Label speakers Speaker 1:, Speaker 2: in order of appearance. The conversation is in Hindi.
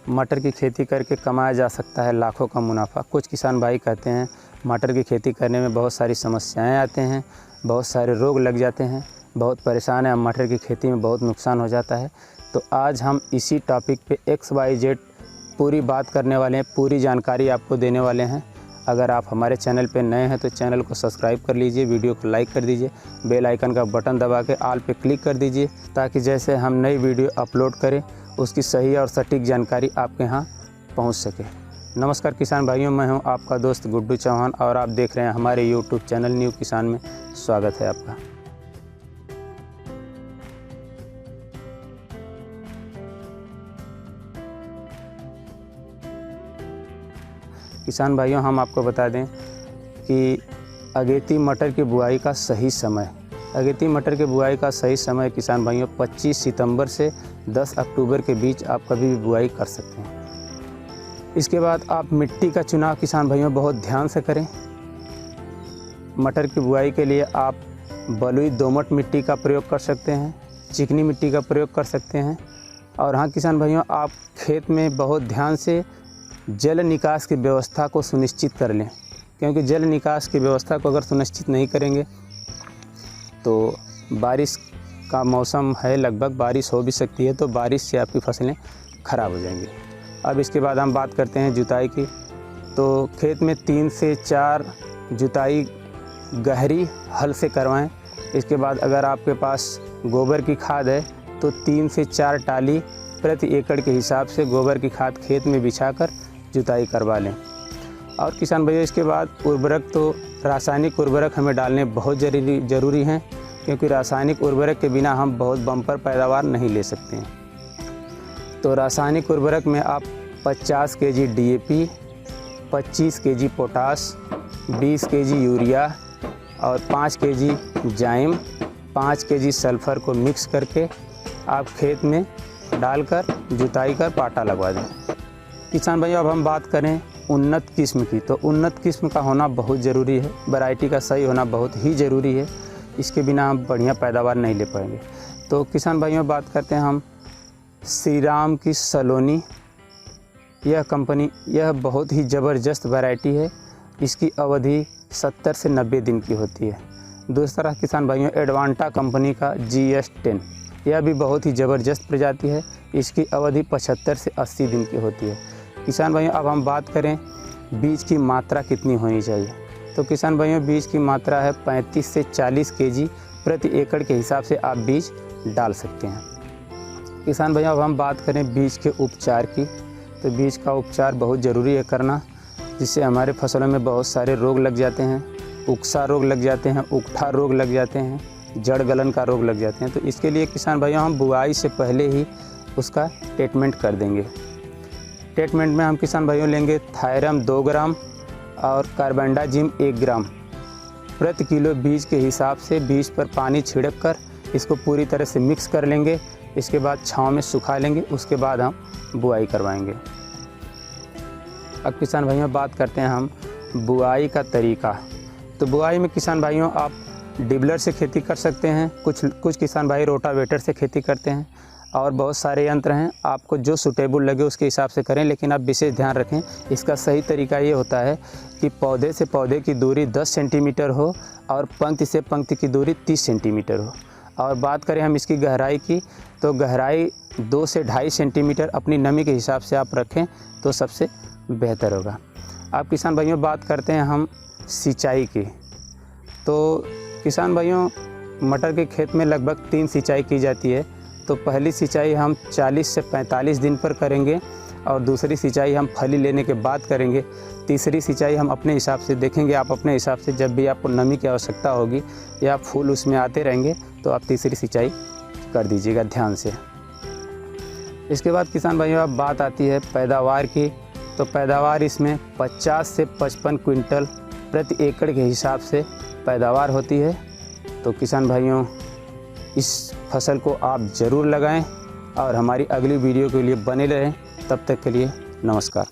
Speaker 1: मटर की खेती करके कमाया जा सकता है लाखों का मुनाफा। कुछ किसान भाई कहते हैं मटर की खेती करने में बहुत सारी समस्याएं आते हैं, बहुत सारे रोग लग जाते हैं, बहुत परेशान है, मटर की खेती में बहुत नुकसान हो जाता है। तो आज हम इसी टॉपिक पे XYZ पूरी बात करने वाले हैं, पूरी जानकारी आपको देने वाले हैं। अगर आप हमारे चैनल पे नए हैं तो चैनल को सब्सक्राइब कर लीजिए, वीडियो को लाइक कर दीजिए, बेल आइकन का बटन दबा के ऑल पे क्लिक कर दीजिए, ताकि जैसे हम नई वीडियो अपलोड करें उसकी सही और सटीक जानकारी आपके यहाँ पहुँच सके। नमस्कार किसान भाइयों, मैं हूँ आपका दोस्त गुड्डू चौहान और आप देख रहे हैं हमारे YouTube चैनल न्यू किसान में। स्वागत है आपका। किसान भाइयों, हम आपको बता दें कि अगेती मटर की बुआई का सही समय, अगेती मटर की बुआई का सही समय किसान भाइयों 25 सितंबर से 10 अक्टूबर के बीच आप कभी भी बुआई कर सकते हैं। इसके बाद आप मिट्टी का चुनाव किसान भाइयों बहुत ध्यान से करें। मटर की बुआई के लिए आप बलुई दोमट मिट्टी का प्रयोग कर सकते हैं, चिकनी मिट्टी का प्रयोग कर सकते हैं। और हाँ किसान भाइयों, आप खेत में बहुत ध्यान से जल निकास की व्यवस्था को सुनिश्चित कर लें, क्योंकि जल निकास की व्यवस्था को अगर सुनिश्चित नहीं करेंगे तो बारिश का मौसम है, लगभग बारिश हो भी सकती है, तो बारिश से आपकी फसलें ख़राब हो जाएंगी। अब इसके बाद हम बात करते हैं जुताई की। तो खेत में 3 से 4 जुताई गहरी हल से करवाएं। इसके बाद अगर आपके पास गोबर की खाद है तो 3 से 4 टाली प्रति एकड़ के हिसाब से गोबर की खाद खेत में बिछाकर जुताई करवा लें। और किसान भाइयों, इसके बाद उर्वरक, तो रासायनिक उर्वरक हमें डालने बहुत ज़रूरी हैं, क्योंकि रासायनिक उर्वरक के बिना हम बहुत बम्पर पैदावार नहीं ले सकते हैं। तो रासायनिक उर्वरक में आप 50 kg DAP, 25 kg potash, 20 kg urea और 5 kg जाइम, 5 kg सल्फ़र को मिक्स करके आप खेत में डालकर जुताई कर पाटा लगवा दें। किसान भाइयों, अब हम बात करें उन्नत किस्म की। तो उन्नत किस्म का होना बहुत ज़रूरी है, वैरायटी का सही होना बहुत ही ज़रूरी है। इसके बिना हम बढ़िया पैदावार नहीं ले पाएंगे। तो किसान भाइयों, बात करते हैं हम श्री राम की सलोनी। यह कंपनी, यह बहुत ही ज़बरदस्त वैरायटी है। इसकी अवधि 70 से 90 दिन की होती है। दूसरा किसान भाइयों, एडवांटा कंपनी का GS10, यह भी बहुत ही ज़बरदस्त प्रजाति है। इसकी अवधि 75 से 80 दिन की होती है। किसान भाइयों, अब हम बात करें बीज की मात्रा कितनी होनी चाहिए। तो किसान भाइयों, बीज की मात्रा है 35 से 40 kg प्रति एकड़ के हिसाब से आप बीज डाल सकते हैं। किसान भाइयों, अब हम बात करें बीज के उपचार की। तो बीज का उपचार बहुत ज़रूरी है करना, जिससे हमारे फसलों में बहुत सारे रोग लग जाते हैं। उकसा रोग लग जाते हैं, उकठा रोग लग जाते हैं, जड़ गलन का रोग लग जाते हैं। तो इसके लिए किसान भाइयों हम बुआई से पहले ही उसका ट्रीटमेंट कर देंगे। ट्रीटमेंट में हम किसान भाइयों लेंगे थायरम 2 ग्राम और कार्बेंडाजिम 1 ग्राम प्रति किलो बीज के हिसाब से बीज पर पानी छिड़क कर इसको पूरी तरह से मिक्स कर लेंगे। इसके बाद छांव में सुखा लेंगे, उसके बाद हम बुआई करवाएंगे। अब किसान भाइयों बात करते हैं हम बुआई का तरीका। तो बुआई में किसान भाइयों आप डिबलर से खेती कर सकते हैं, कुछ किसान भाई रोटावेटर से खेती करते हैं, और बहुत सारे यंत्र हैं। आपको जो सूटेबल लगे उसके हिसाब से करें, लेकिन आप विशेष ध्यान रखें इसका सही तरीका ये होता है कि पौधे से पौधे की दूरी 10 सेंटीमीटर हो और पंक्ति से पंक्ति की दूरी 30 सेंटीमीटर हो। और बात करें हम इसकी गहराई की, तो गहराई 2 से 2.5 सेंटीमीटर अपनी नमी के हिसाब से आप रखें तो सबसे बेहतर होगा। अब किसान भाइयों बात करते हैं हम सिंचाई की। तो किसान भाइयों, मटर के खेत में लगभग 3 सिंचाई की जाती है। तो पहली सिंचाई हम 40 से 45 दिन पर करेंगे और दूसरी सिंचाई हम फली लेने के बाद करेंगे। तीसरी सिंचाई हम अपने हिसाब से देखेंगे, आप अपने हिसाब से जब भी आपको नमी की आवश्यकता होगी या फूल उसमें आते रहेंगे तो आप तीसरी सिंचाई कर दीजिएगा ध्यान से। इसके बाद किसान भाइयों अब बात आती है पैदावार की। तो पैदावार इसमें 50 से 55 क्विंटल प्रति एकड़ के हिसाब से पैदावार होती है। तो किसान भाइयों इस फसल को आप ज़रूर लगाएं और हमारी अगली वीडियो के लिए बने रहें। तब तक के लिए नमस्कार।